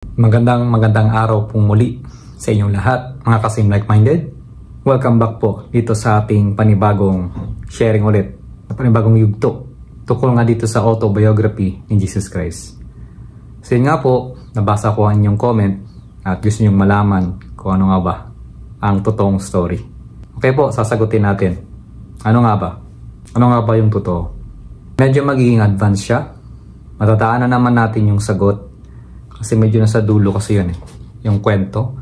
Magandang araw pong muli sa inyong lahat, mga kasim like-minded. Welcome back po dito sa ating panibagong sharing ulit, panibagong yugto tukol nga dito sa autobiography ni Jesus Christ. So yun nga po, nabasa ko ang inyong comment at gusto nyong malaman kung ano nga ba ang totoong story. Okay po, sasagutin natin. Ano nga ba? Ano nga ba yung totoo? Medyo magiging advanced siya. Matadaanan naman natin yung sagot kasi medyo nasa dulo kasi yun yung kwento.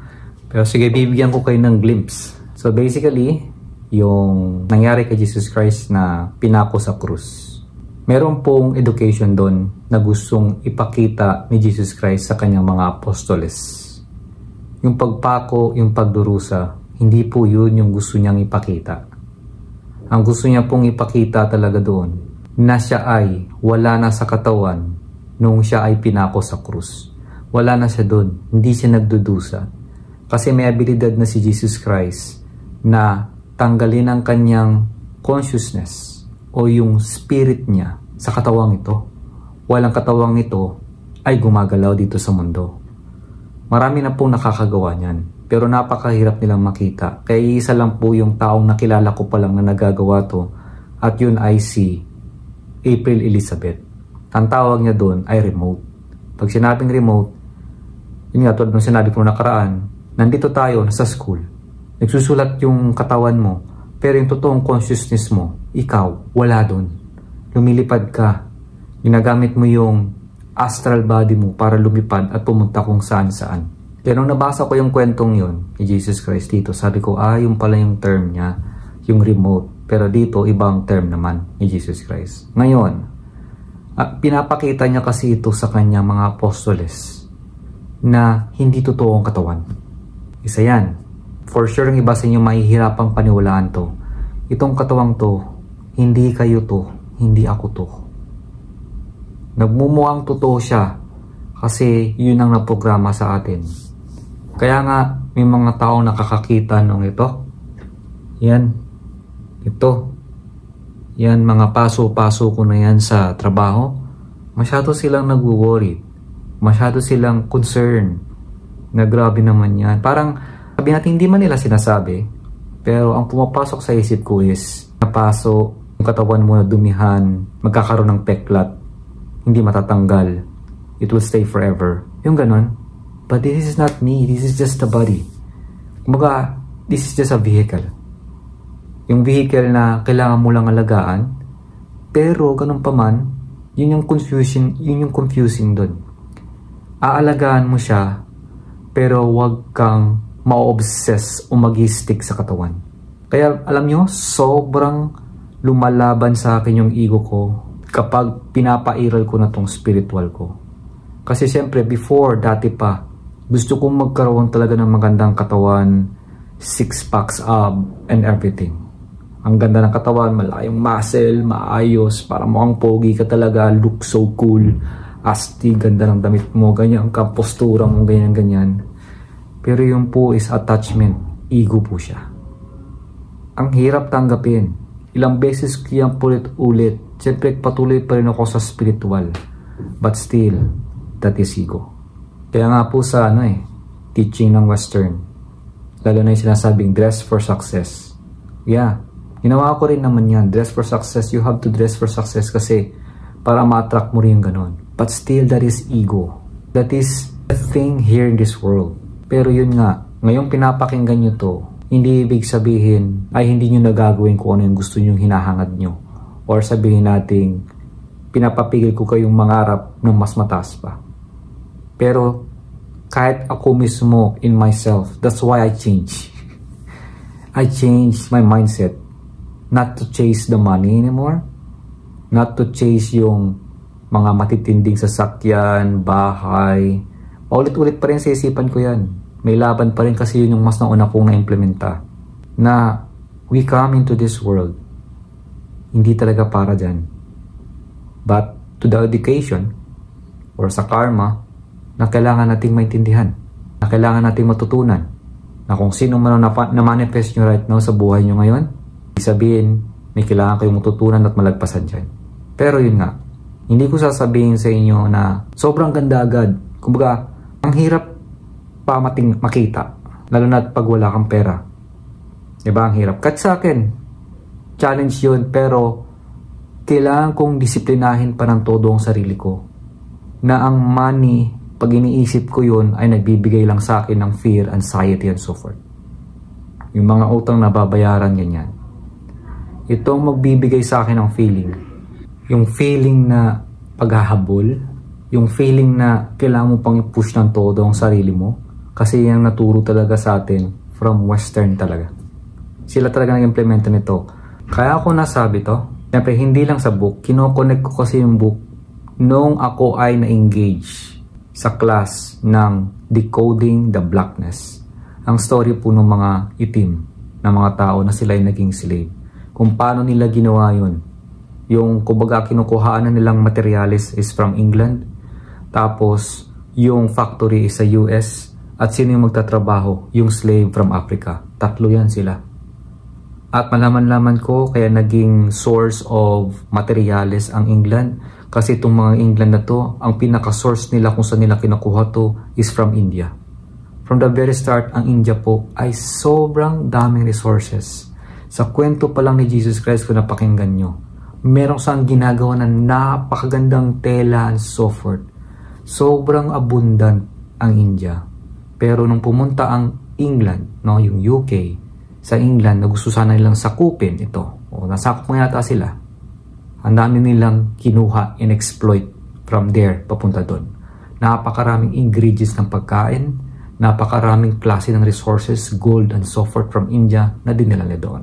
Pero sige, bibigyan ko kayo ng glimpse. So basically, yung nangyari kay Jesus Christ na pinako sa krus. Meron pong education doon na gustong ipakita ni Jesus Christ sa kanyang mga apostoles. Yung pagpako, yung pagdurusa, hindi po yun yung gusto niyang ipakita. Ang gusto niya pong ipakita talaga doon na siya ay wala na sa katawan nung siya ay pinako sa krus. Wala na siya doon. Hindi siya nagdudusa. Kasi may abilidad na si Jesus Christ na tanggalin ang kanyang consciousness o yung spirit niya sa katawang ito. Walang katawang ito ay gumagalaw dito sa mundo. Marami na pong nakakagawa niyan. Pero napakahirap nilang makita. Kaya isa lang po yung taong nakilala ko pa lang na nagagawa to. At yun ay si April Elizabeth. Ang tawag niya doon ay remote. Pag sinabing remote, yun nga, tulad ng sinabi ko nakaraan, nandito tayo, nasa school. Nagsusulat yung katawan mo, pero yung totoong consciousness mo, ikaw, wala doon. Lumilipad ka. Ginagamit mo yung astral body mo para lumipad at pumunta kung saan-saan. Kaya nung nabasa ko yung kwentong yun, ni Jesus Christ dito, sabi ko, yung pala yung term niya, yung remote. Pero dito, ibang term naman ni Jesus Christ. Ngayon, pinapakita niya kasi ito sa kanyang mga apostoles na hindi totoong katawan. Isa yan. For sure, ang iba sa inyo mahihirapang paniwalaan to. Itong katawang to, hindi kayo to, hindi ako to. Nagmumukhang totoo siya kasi yun ang naprograma sa atin. Kaya nga, may mga taong nakakakita nung ito. Yan. Ito. Yan, mga paso-paso ko na yan sa trabaho. Masyado silang nag-worry. Masyado silang concerned na grabe naman yan. Parang sabi natin hindi man nila sinasabi, pero ang pumapasok sa isip ko is napaso yung katawan mo na dumihan, magkakaroon ng peklat, hindi matatanggal, it will stay forever. Yung ganon. But this is not me, this is just the body. Kumbaga, this is just a vehicle. Yung vehicle na kailangan mo lang alagaan, pero ganun pa man, yun yung confusing doon. Aalagaan mo siya, pero wag kang ma-obsess o mag-stick sa katawan. Kaya alam nyo, sobrang lumalaban sa akin yung ego ko kapag pinapairal ko na tong spiritual ko. Kasi siyempre, before, dati pa, gusto kong magkaroon talaga ng magandang katawan, 6-packs ab, and everything. Ang ganda ng katawan, malayong muscle, maayos, para mukhang pogi ka talaga, look so cool. Asti, ganda ng damit mo, ganyan ka, postura mo, ganyan. Pero yung po is attachment, ego po siya. Ang hirap tanggapin. Ilang beses kiyang ulit. Siyempre, patuloy pa rin ako sa spiritual. But still, that is ego. Kaya nga po sa teaching ng Western, lalo na yung sinasabing dress for success. Yeah, ginawa ko rin naman yan. Dress for success, you have to dress for success kasi para ma-attract mo rin yung ganon. But still, that is ego. That is a thing here in this world. Pero yun nga, ngayong pinapakinggan nyo to, hindi ibig sabihin ay hindi nyo nagagawin kung ano yung gusto nyo hinahangad nyo. Or sabihin natin, pinapapigil ko kayong mangarap ng mas mataas pa. Pero kahit ako mismo in myself, that's why I change. I changed my mindset. Not to chase the money anymore. Not to chase yung mga matitinding sasakyan, bahay. Ulit-ulit pa rin sa isipan ko yan. May laban pa rin kasi yun yung mas nauna kong na-implementa. Na we come into this world, hindi talaga para dyan. But to the education or sa karma na kailangan nating maintindihan, na kailangan nating matutunan, na kung sino man na-manifest nyo right now sa buhay nyo ngayon, sabihin, may kailangan kayong matutunan at malagpasan dyan. Pero yun nga, hindi ko sasabihin sa inyo na sobrang ganda agad. Kumbaga, Ang hirap pa makita, lalo na pag wala kang pera. Diba, ang hirap. Kat sa akin, challenge yun, pero kailangan kong disiplinahin pa ng todo ang sarili ko. Na ang money, pag iniisip ko yun, ay nagbibigay lang sa akin ng fear, anxiety, and so forth. Yung mga utang na babayaran, ganyan. Ito ang magbibigay sa akin ng feeling. Yung feeling na paghahabol, yung feeling na kailangan mo pang i-push ng todo ang sarili mo. Kasi yan naturo talaga sa atin from Western talaga. Sila talaga nag-implemento nito. Kaya ako nasabi to, siyempre hindi lang sa book, kinoconnect ko kasi yung book nung ako ay na-engage sa class ng Decoding the Blackness. Ang story po ng mga itim na mga tao na sila ay naging slave. Kung paano nila ginawa yun. Yung kumbaga kinukuhaan na nilang materialis is from England. Tapos yung factory is sa US. At sino yung magtatrabaho? Yung slave from Africa. Tatlo yan sila. At malaman-laman ko kaya naging source of materials ang England. Kasi itong mga England na to, ang pinaka-source nila kung saan nila kinukuha to is from India. From the very start, ang India po ay sobrang daming resources. Sa kwento pa lang ni Jesus Christ kung napakinggan nyo, meron siyang ginagawa na napakagandang tela and so forth. Sobrang abundant ang India. Pero nung pumunta ang England, no, yung UK, sa England na gusto sana nilang sakupin ito, o nasakop nga yata sila, ang dami nilang kinuha and exploit from there papunta doon. Napakaraming ingredients ng pagkain, napakaraming klase ng resources, gold and so forth from India na dinala nila doon.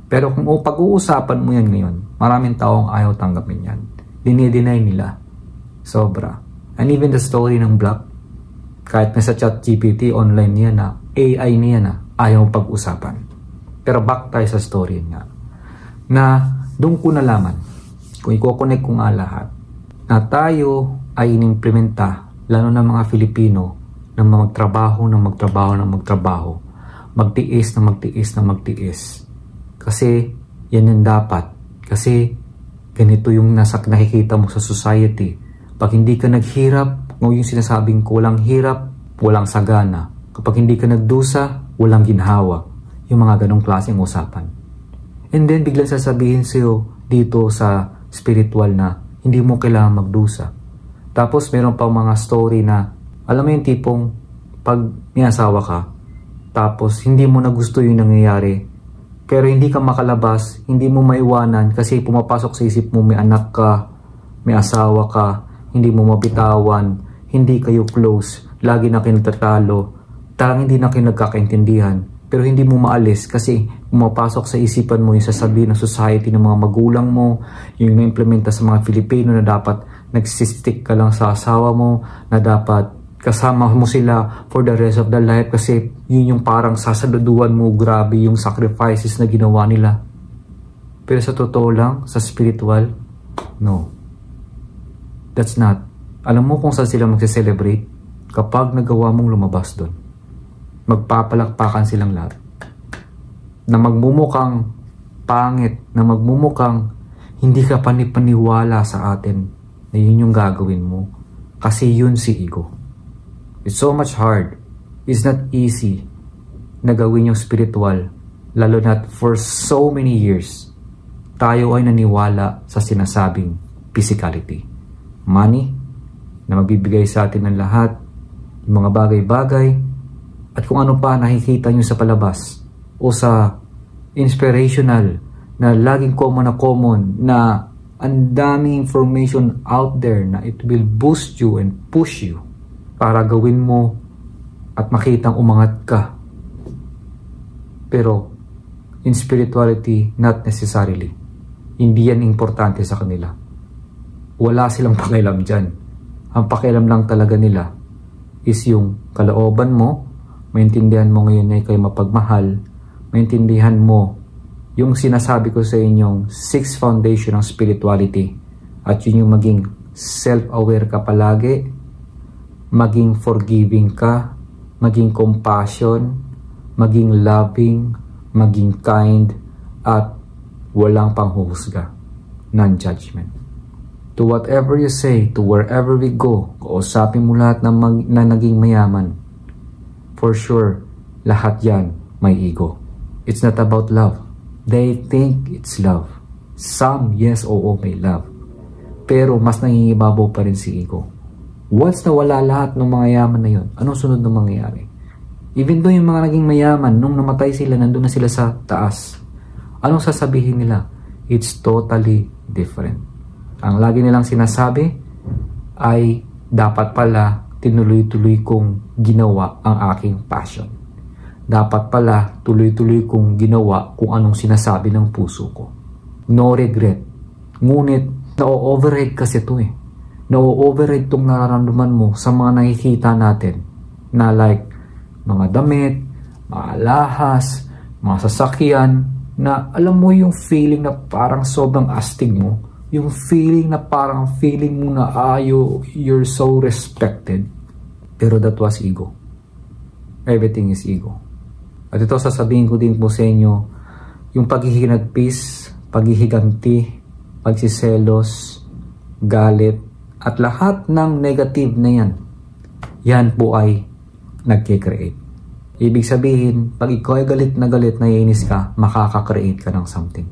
Pero kung pag-uusapan mo yan ngayon, maraming taong ayaw tanggapin yan. Dinideny nila. Sobra. And even the story ng Black, kahit na sa ChatGPT, online niya na, AI niya na, ayaw pag-usapan. Pero back tayo sa story nga. Na doon ko nalaman, kung i-connect ko nga lahat, na tayo ay inimplementa, lalo na mga Filipino, na magtrabaho, magtiis na magtiis. Kasi yan yung dapat. Kasi ganito yung nakikita mo sa society. Pag hindi ka naghirap, yung sinasabing ko, walang hirap, walang sagana. Kapag hindi ka nagdusa, walang ginhawa. Yung mga ganong klaseng usapan. And then biglang sasabihin sa'yo dito sa spiritual na hindi mo kailangan magdusa. Tapos meron pa mga story na alam mo yung tipong pag may asawa ka, tapos hindi mo na gusto yung nangyayari, pero hindi ka makalabas, hindi mo maiwanan kasi pumapasok sa isip mo may anak ka, may asawa ka, hindi mo mabitawan, hindi kayo close, lagi na kayo nagtatalo, hindi na kayo nagkakaintindihan. Pero hindi mo maalis kasi pumapasok sa isipan mo yung sasabihin ng society ng mga magulang mo, yung na-implementa sa mga Filipino na dapat nagsistick ka lang sa asawa mo, na dapat kasama mo sila for the rest of the life kasi yun yung parang sasaluduan mo, grabe yung sacrifices na ginawa nila. Pero sa totoo lang, sa spiritual, no. That's not. Alam mo kung saan sila magse-celebrate? Kapag nagawa mong lumabas doon. Magpapalakpakan silang lahat. Na magmumukhang pangit, na magmumukhang hindi ka panipaniwala sa atin na yun yung gagawin mo. Kasi yun si ego. It's so much hard. It's not easy na gawin yung spiritual. Lalo na for so many years, tayo ay naniwala sa sinasabing physicality. Money, na magbibigay sa atin ng lahat, yung mga bagay-bagay, at kung ano pa nakikita nyo sa palabas o sa inspirational na laging common na ang daming information out there na it will boost you and push you para gawin mo at makitang umangat ka. Pero in spirituality, not necessarily. Hindi yan importante sa kanila. Wala silang pakialam dyan. Ang pakialam lang talaga nila is yung kalooban mo. Maintindihan mo ngayon ay kayo mapagmahal, maintindihan mo yung sinasabi ko sa inyong 6 foundation ng spirituality at yun yung maging self-aware ka palagi, maging forgiving ka, maging compassion, maging loving, maging kind, at walang panghuhusga, non-judgment. To whatever you say, to wherever we go, kausapin mo lahat na naging mayaman. For sure, lahat yan may ego. It's not about love. They think it's love. Some, yes, oo, may love. Pero mas nangingibabaw pa rin si ego. Once na wala lahat ng mga yaman na yun, anong sunod na mangyayari? Even though yung mga naging mayaman, nung namatay sila, nandun na sila sa taas. Anong sasabihin nila? It's totally different. Ang lagi nilang sinasabi ay dapat pala tinuloy-tuloy kong ginawa ang aking passion. Dapat pala tuloy-tuloy kong ginawa kung anong sinasabi ng puso ko. No regret. Ngunit na-override kasi ito eh. Na-override itong nararamdaman mo sa mga nakikita natin na like mga damit, mga alahas, mga sasakyan na alam mo yung feeling na parang sobrang astig mo. Yung feeling na parang feeling mo na you're so respected. Pero that was ego. Everything is ego. At ito sasabihin ko din po sa inyo, yung paghihinagpis, paghihiganti, pagsiselos, galit, at lahat ng negative na yan, yan po ay nagkikreate. Ibig sabihin, pag ikaw ay galit, naiinis ka, makaka-create ka ng something.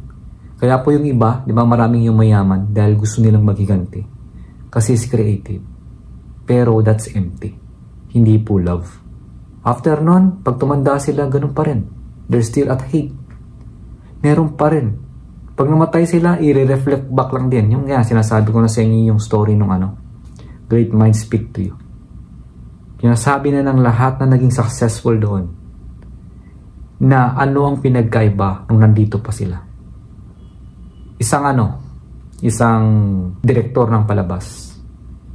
Kaya po yung iba, di ba maraming yung mayaman dahil gusto nilang maghiganti. Kasi it's creative. Pero that's empty. Hindi po love. After nun, pag tumanda sila, ganun pa rin. They're still at hate. Meron pa rin. Pag namatay sila, i-reflect back lang din. Yung nga, sinasabi ko na sa inyo yung story nung Great Minds Speak to You. Sinasabi na ng lahat na naging successful doon na ano ang pinagkaiba nung nandito pa sila. Isang direktor ng palabas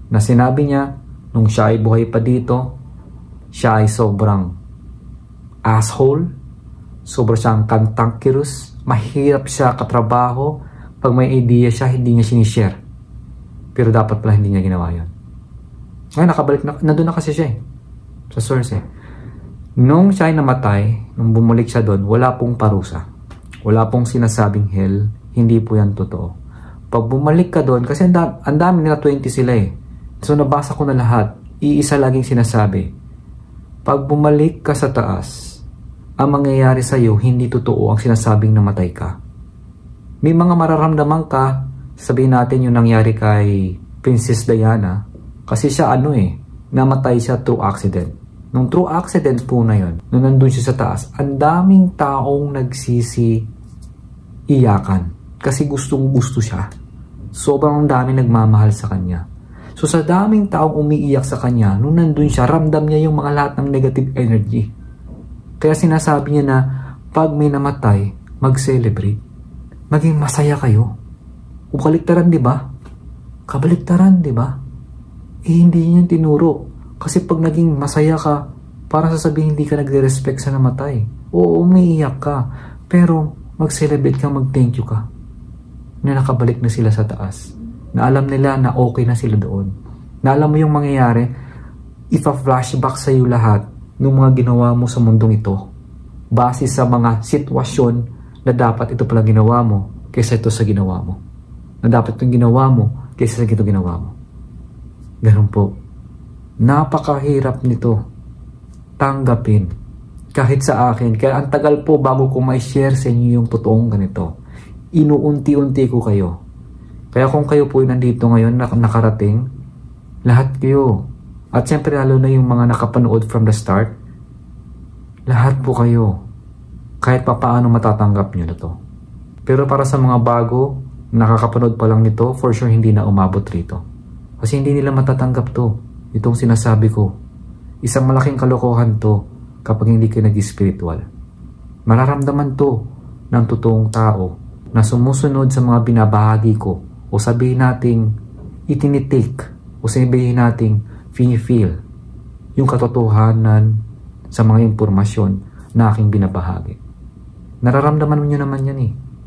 na sinabi niya nung siya ay buhay pa dito, siya ay sobrang asshole, sobrang siyang cantankerous, mahirap siya katrabaho, pag may idea siya, hindi niya sinishare. Pero dapat pala hindi niya ginawa yun. Ngayon, nakabalik na, nandun na kasi siya sa source Nung siya ay namatay, nung bumalik siya doon, wala pong parusa. Wala pong sinasabing hell. Hindi po yan totoo. Pag bumalik ka doon, kasi ang dami nila 20 sila So nabasa ko na lahat. Iisa laging sinasabi. Pag bumalik ka sa taas, ang mangyayari sa'yo, hindi totoo ang sinasabing namatay ka. May mga mararamdaman ka, sabihin natin yung nangyari kay Princess Diana, kasi siya namatay siya through accident. Nung true accident po na yun, nung nandun siya sa taas, ang daming taong iyakan. Kasi gustong-gusto siya. Sobrang daming nagmamahal sa kanya. So sa daming taong umiiyak sa kanya, nung nandun siya, ramdam niya yung mga lahat ng negative energy. Kaya sinasabi niya na, pag may namatay, mag-celebrate. Maging masaya kayo. O kabaliktaran, di ba? Kabaliktaran, di ba? Hindi niya tinuro. Kasi pag naging masaya ka, para sasabihin hindi ka nagre-respect sa namatay. Oo, umiiyak ka. Pero mag-celebrate ka, mag-thank you ka. Na nakabalik na sila sa taas. Na alam nila na okay na sila doon. Na alam mo yung mangyayari, ipa-flashback sa iyo lahat ng mga ginawa mo sa mundong ito. Base sa mga sitwasyon na dapat ito pala ginawa mo kaysa ito sa ginawa mo. Na dapat itong ginawa mo kaysa sa ito ginawa mo. Ganun po. Napakahirap nito tanggapin kahit sa akin. Kaya ang tagal po bago ko ma-share sa inyo yung totoong ganito. Inuunti-unti ko kayo. Kaya kung kayo po nandito ngayon nakarating, lahat kayo. At syempre lalo na yung mga nakapanood from the start, lahat po kayo. Kahit pa paano matatanggap nyo na to. Pero para sa mga bago, nakakapanood pa lang nito, for sure hindi na umabot rito. Kasi hindi nila matatanggap to. Itong sinasabi ko. Isang malaking kalokohan to kapag hindi ka nag-spiritual. Mararamdaman to ng totoong tao na sumusunod sa mga binabahagi ko o sabihin nating itinitik o sabihin nating feel yung katotohanan sa mga impormasyon na aking binabahagi. Nararamdaman mo nyo naman yan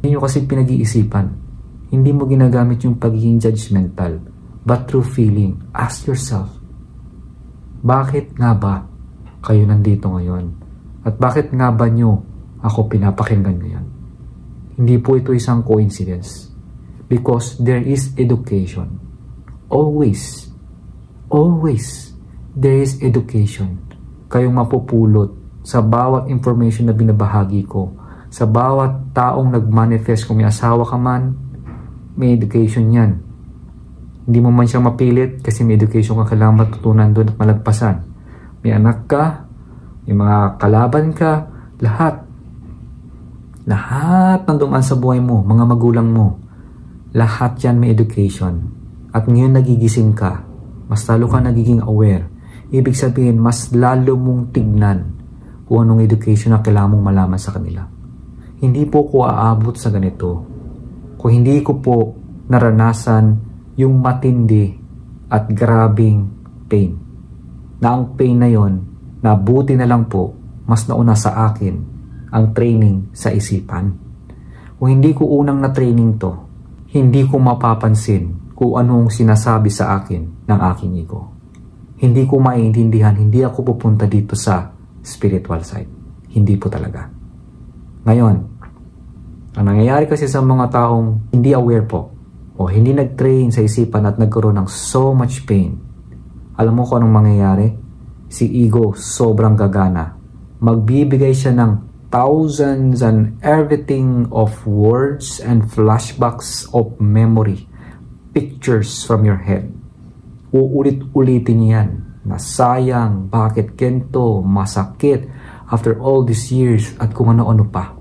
Hindi nyo kasi pinag-iisipan. Hindi mo ginagamit yung pagiging judgmental but through feeling. Ask yourself, bakit nga ba kayo nandito ngayon? At bakit nga ba nyo ako pinapakinggan ngayon? Hindi po ito isang coincidence. Because there is education. always, there is education. Kayong mapupulot sa bawat information na binabahagi ko. Sa bawat taong nag-manifest, kung may asawa ka man, may education yan. Hindi mo man siya mapilit kasi may education ka kailangan matutunan doon at malagpasan. May anak ka, may mga kalaban ka, lahat nanduman sa buhay mo, mga magulang mo, lahat yan may education. At ngayon nagigising ka, mas lalo ka nagiging aware. Ibig sabihin, mas lalo mong tignan kung anong education na kailangan mong malaman sa kanila. Hindi po ko aabot sa ganito kung hindi ko po naranasan yung matindi at grabing pain. Na ang pain na yon, nabuti na lang po, mas nauna sa akin ang training sa isipan. Kung hindi ko unang na-training to, hindi ko mapapansin kung anong sinasabi sa akin ng aking ego. Hindi ko maiintindihan, hindi ako pupunta dito sa spiritual side. Hindi po talaga. Ngayon, ang nangyayari kasi sa mga taong hindi aware po o hindi nag-train sa isipan at nagkaroon ng so much pain, alam mo kung anong mangyayari? Si ego sobrang gagana. Magbibigay siya ng thousands and everything of words and flashbacks of memory, pictures from your head. Uulit-ulitin yan na sayang, bakit ganito, masakit, after all these years, at kung ano-ano pa.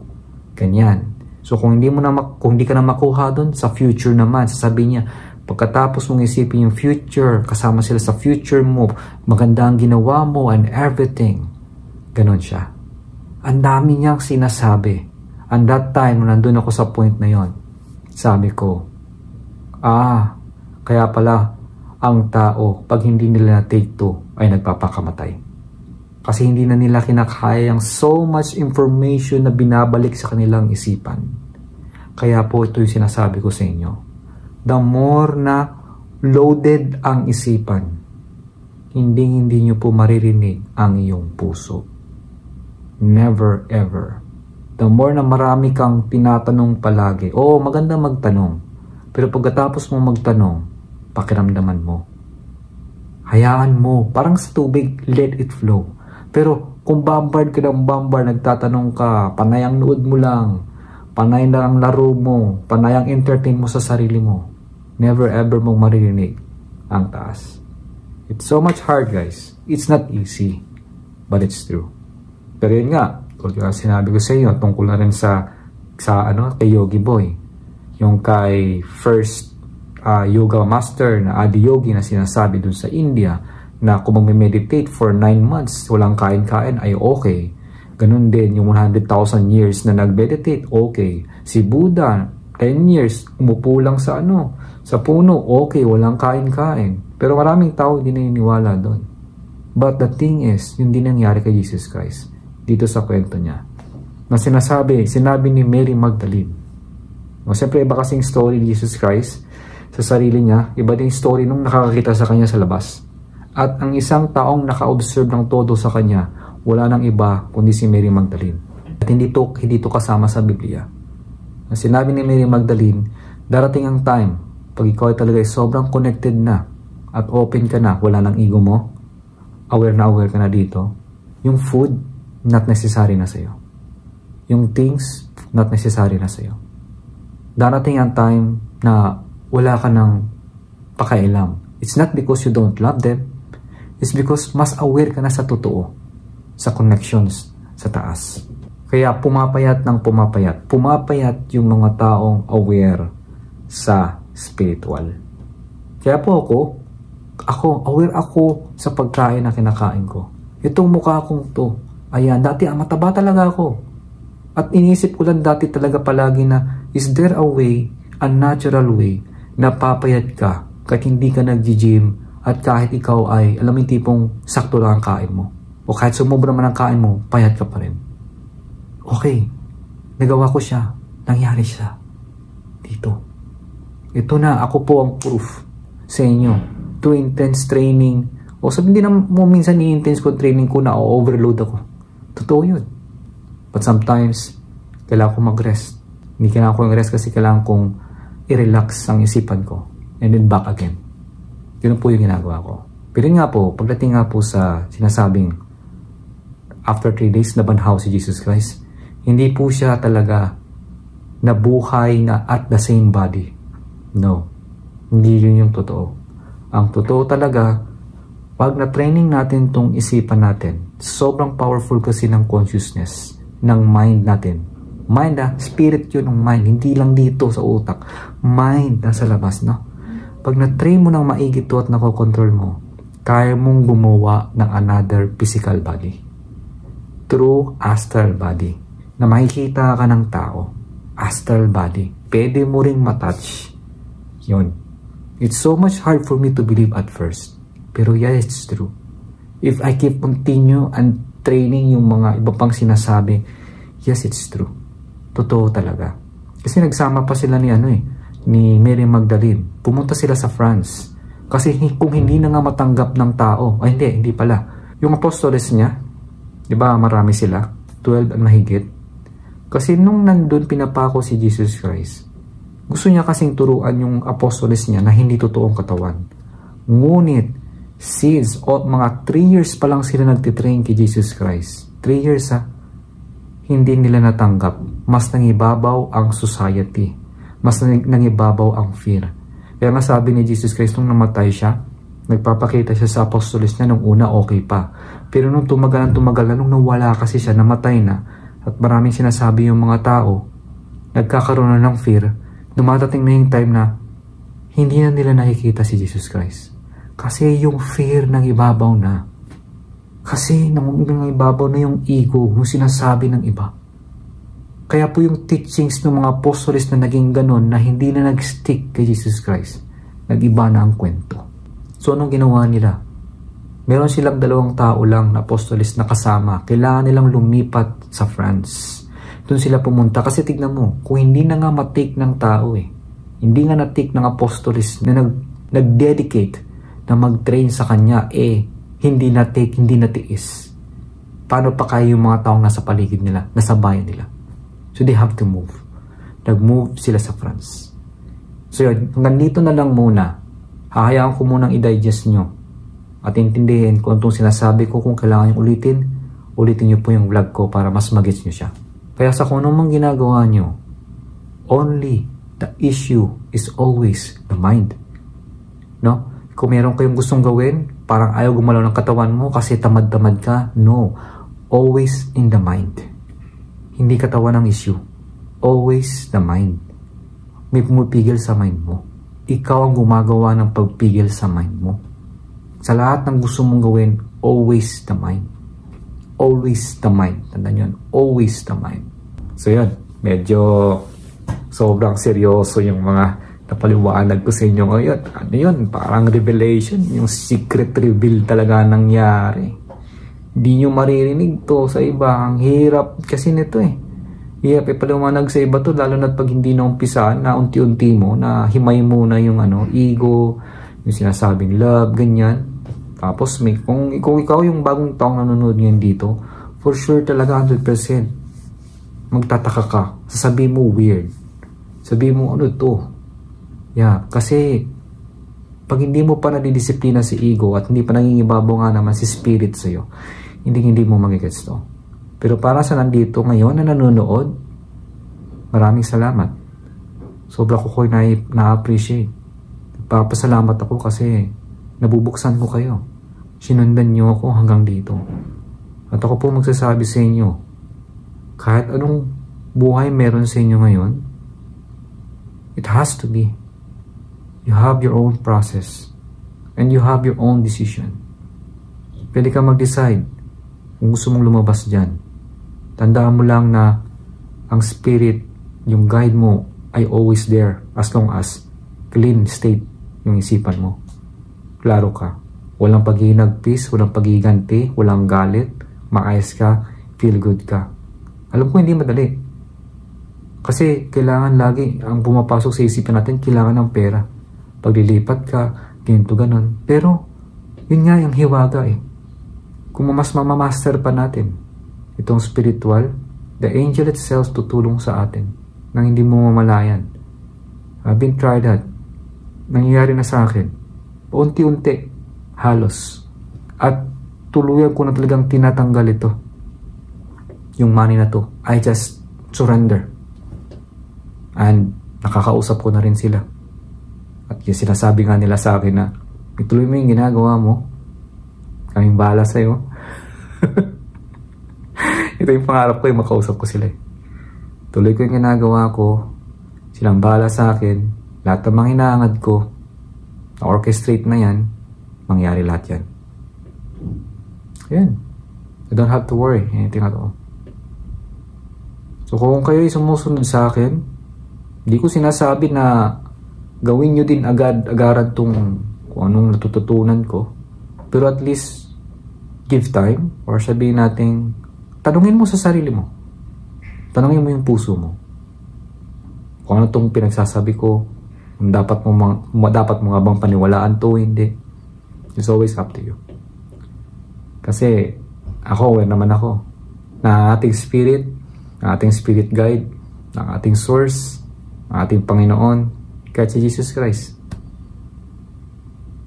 Ganyan. So kung hindi ka na makuha doon, sa future naman, sasabihin niya, pagkatapos mong isipin yung future, kasama sila sa future mo, maganda ang ginawa mo and everything. Ganon siya. Ang dami niyang sinasabi. And that time, nung nandun ako sa point na yon, sabi ko, kaya pala, ang tao, pag hindi nila na-take to, ay nagpapakamatay. Kasi hindi na nila kinakaya ang so much information na binabalik sa kanilang isipan. Kaya po ito yung sinasabi ko sa inyo. The more na loaded ang isipan, hindi nyo po maririnig ang iyong puso. Never ever. The more na marami kang tinatanong palagi, maganda magtanong. Pero pagkatapos mo magtanong, pakiramdaman mo. Hayaan mo, parang sa tubig, let it flow. Pero kung bombard ka ng bombard, nagtatanong ka, panay ang nood mo lang, panay na ang laro mo, panay ang entertain mo sa sarili mo, never ever mong maririnig ang taas. It's so much hard, guys. It's not easy, but it's true. Pero yun nga, kung sinabi ko sa inyo, tungkol na rin sa kay Yogi Boy, yung kay first yoga master na Adi Yogi na sinasabi dun sa India, na kung mag-meditate for 9 months, walang kain-kain, ay okay. Ganun din, yung 100,000 years na nag-meditate, okay. Si Buddha, 10 years, umupo lang sa puno, okay, walang kain-kain. Pero maraming tao hindi naniniwala doon. But the thing is, yun din nangyari kay Jesus Christ, dito sa kwento niya. Na sinabi ni Mary Magdalene. Siyempre, iba kasing story ni Jesus Christ sa sarili niya, iba din story nung nakakakita sa kanya sa labas. At ang isang taong naka-observe ng todo sa kanya, wala nang iba kundi si Mary Magdalene. At hindi to kasama sa Biblia. Sinabi ni Mary Magdalene, darating ang time, pag ikaw ay talaga sobrang connected na at open ka na, wala nang ego mo, aware ka na dito, yung food, not necessary na sa'yo. Yung things, not necessary na sa'yo. Darating ang time na wala ka nang pakailam. It's not because you don't love them, it's because mas aware ka na sa totoo, sa connections sa taas. Kaya pumapayat yung mga taong aware sa spiritual. Kaya po aware ako sa pagkain na kinakain ko. Itong mukha kong to, ayan, dati mataba talaga ako. At inisip ko lang dati talaga palagi na, is there a way, a natural way, na papayat ka kahit hindi ka nag-gym at kahit ikaw ay, alam mo yung tipong sakto lang ang kain mo. O kahit sumobra man ang kain mo, payat ka pa rin. Okay, nagawa ko siya. Nangyari siya. Dito. Ito na, ako po ang proof sa inyo. To intense training. O sabi din mo minsan ni-intense ko training ko na overload ako. Totoo yun. But sometimes, kailangan ko mag-rest. Hindi kailangan ko mag-rest kasi kailangan kong i-relax ang isipan ko. And then back again. Yun po yung ginagawa ko. Pero yun nga po, pagdating nga po sa sinasabing after 3 days nabanhaw si Jesus Christ, hindi po siya talaga nabuhay na at the same body. No. Hindi yun yung totoo. Ang totoo talaga, pag na-training natin tong isipan natin, sobrang powerful kasi ng consciousness, ng mind natin. Mind spirit yun ng mind, hindi lang dito sa utak. Mind nasa labas, no? Pag na-train mo ng maigi to at nakokontrol mo, kaya mong gumawa ng another physical body. True astral body. Na makikita ka ng tao. Astral body. Pwede mo ring matouch. Yun. It's so much hard for me to believe at first. Pero yeah, it's true. If I keep continue and training yung mga iba pang sinasabi, yes, it's true. Totoo talaga. Kasi nagsama pa sila ni ni Mary Magdalene. Pumunta sila sa France. Kasi kung hindi na nga matanggap ng tao, ay hindi pala. Yung apostoles niya, di ba marami sila? 12 ang mahigit. Kasi nung nandun pinapako si Jesus Christ, gusto niya kasing turuan yung apostoles niya na hindi totoong katawan. Ngunit, since mga 3 years pa lang sila nagtitrain kay Jesus Christ, 3 years hindi nila natanggap. Mas nangibabaw ang society. Mas nangibabaw ang fear. Kaya nga sabi ni Jesus Christ nung namatay siya, nagpapakita siya sa apostoles niya nung una okay pa. Pero nung tumagal na, nung nawala kasi siya, namatay na, at maraming sinasabi yung mga tao, nagkakaroon na ng fear, dumadating na yung time na hindi na nila nakikita si Jesus Christ. Kasi yung fear nang ibabaw na. Kasi nang ibabaw na yung ego, yung sinasabi ng iba. Kaya po yung teachings ng mga apostoles na naging ganon na hindi na nag-stick kay Jesus Christ, nag-iba na ang kwento. So anong ginawa nila? Meron silang 2 tao lang na apostoles na kasama. Kailangan nilang lumipat sa France. Doon sila pumunta. Kasi tignan mo, kung hindi na nga matake ng tao hindi nga na-take ng apostoles na nag-dedicate na mag-train sa kanya, hindi na-take, hindi na-tiis. Paano pa kaya yung mga taong nasa paligid nila, nasa bayan nila? So they have to move. Nag-move sila sa France. So yun, hanggang dito na lang muna. Hahayaan ko munang i-digest nyo at intindihin kung itong sinasabi ko. Kung kailangan nyo ulitin nyo po yung vlog ko para mas magets nyo siya. Kaya sa kung anong ginagawa nyo, only the issue is always the mind. No? Kung meron kayong gustong gawin, parang ayaw gumalaw ng katawan mo kasi tamad-tamad ka. No. Always in the mind. Hindi katawan ang issue. Always the mind. May pumipigil sa mind mo. Ikaw ang gumagawa ng pagpigil sa mind mo. Sa lahat ng gusto mong gawin, always the mind. Always the mind. Tandaan yun. Always the mind. So yun, medyo sobrang seryoso yung mga napaliwanag ko sa inyo ngayon. Ano yun? Parang revelation. Yung secret reveal talaga nangyari. Di nyo maririnig to sa iba. Ang hirap kasi nito Hirap paliwanag sa iba to, lalo na pag hindi na umpisaan, na unti-unti mo, na himay mo na yung ego, yung sinasabing love, ganyan. Tapos kung ikaw yung bagong taong nanonood ngayon dito, for sure talaga 100%, magtataka ka. Sasabihin mo weird. Sabihin mo ano to. Yeah, kasi pag hindi mo pa nadidisiplina si ego at hindi pa nangingibabaw nga naman si spirit sa'yo, hindi mo magigets to. Pero para sa nandito ngayon na nanonood, maraming salamat. Sobra ko na-appreciate. Papasalamat ako kasi nabubuksan ko kayo. Sinundan nyo ako hanggang dito. At ako po magsasabi sa inyo, kahit anong buhay meron sa inyo ngayon, it has to be. You have your own process. And you have your own decision. Pwede ka mag-decide kung gusto mong lumabas dyan. Tandaan mo lang na ang spirit, yung guide mo, ay always there as long as clean state yung isipan mo. Klaro ka. Walang paghihinagpis, walang paghihiganti, walang galit, maayos ka, feel good ka. Alam ko hindi madali. Kasi kailangan lagi, ang pumapasok sa isipan natin, kailangan ng pera. Paglilipat ka, ganito ganon. Pero, yun nga yung hiwaga Kung mas mamamaster pa natin itong spiritual, the angel itself tutulong sa atin nang hindi mo mamalayan. I've been tried that. Nangyayari na sa akin. unti-unti, halos. At tuluyan ko na talagang tinatanggal ito. Yung money na to. I just surrender. And nakakausap ko na rin sila. At yung sinasabi nga nila sa akin na, ituloy mo yung ginagawa mo. Kaming bahala sa'yo. Ito yung pangarap ko, yung makausap ko sila. Tuloy ko yung ginagawa ko. Silang bahala sa akin. Lahat ng mga hinaangad ko, na-orchestrate na yan, mangyari lahat yan. Ayan. You don't have to worry anything at all. So kung kayo ay sumusunod sa akin, hindi ko sinasabi na gawin nyo din agad-agaran kung anong natututunan ko. Pero at least, give time, or sabihin natin, tanungin mo sa sarili mo. Tanungin mo yung puso mo. Kung ano itong pinagsasabi ko, dapat mo nga bang paniwalaan to, hindi. It's always up to you. Kasi ako, aware naman ako na ating spirit, na ating spirit guide, na ating source, na ating Panginoon, kahit si Jesus Christ,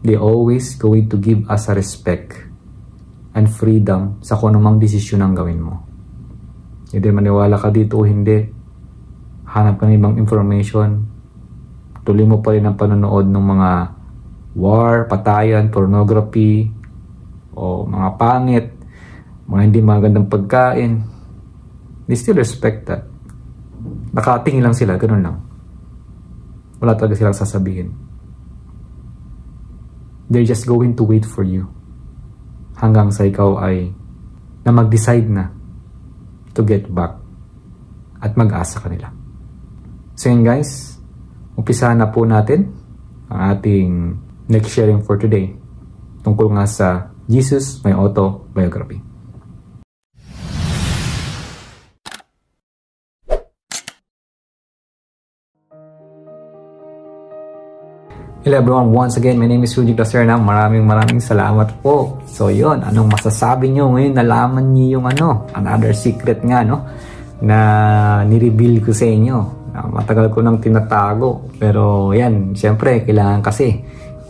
they always going to give us a respect and freedom sa kung anumang desisyon ang gawin mo. Hindi maniwala ka dito o hindi, hanap ka ng ibang information, tuloy mo pa rin ang panonood ng mga war, patayan, pornography, o mga pangit, mga hindi magandang pagkain. They still respect that. Nakatingin lang sila, ganun lang. Wala talaga silang sasabihin. They're just going to wait for you hanggang sa ikaw ay na mag-decide na to get back at mag-asa ka nila. So yun guys, umpisahan na po natin ang ating next sharing for today tungkol nga sa Jesus, my autobiography. Hello everyone, once again, my name is Rudy Glaserna. Maraming salamat po. So yun, anong masasabi nyo ngayon? Nalaman nyo yung another secret nga, no? Na nireveal ko sa inyo. Matagal ko nang tinatago. Pero yan, syempre, kailangan kasi.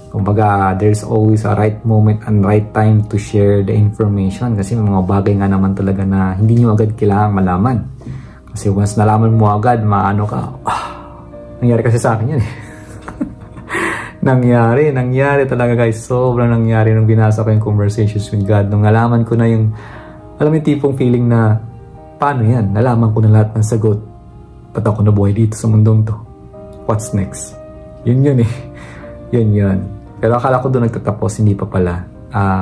Kumbaga, there's always a right moment and right time to share the information. Kasi may mga bagay nga naman talaga na hindi nyo agad kailangan malaman. Kasi once nalaman mo agad, maano ka, nangyari kasi sa akin yan eh. Nangyari talaga guys. Sobrang nangyari nung binasa ko yung Conversations with God. Nung nalaman ko na yung, alam mo yung tipong feeling na, paano yan? Nalaman ko na lahat ng sagot. Ba't ako nabuhay dito sa mundong to? What's next? Yun eh. Yun. Pero akala ko doon nagtatapos, hindi pa pala.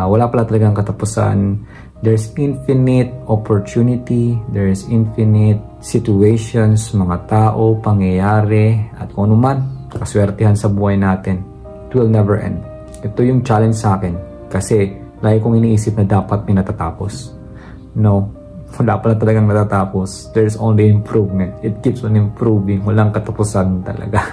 Wala pala talagang katapusan. There's infinite opportunity. There's infinite situations, mga tao, pangyayari, at kung ano man, kaswertihan sa buhay natin. Will never end. Ito yung challenge sa akin kasi lagi kong iniisip na dapat may natatapos. No, wala pala talagang natatapos. There's only improvement. It keeps on improving. Walang katapusan talaga.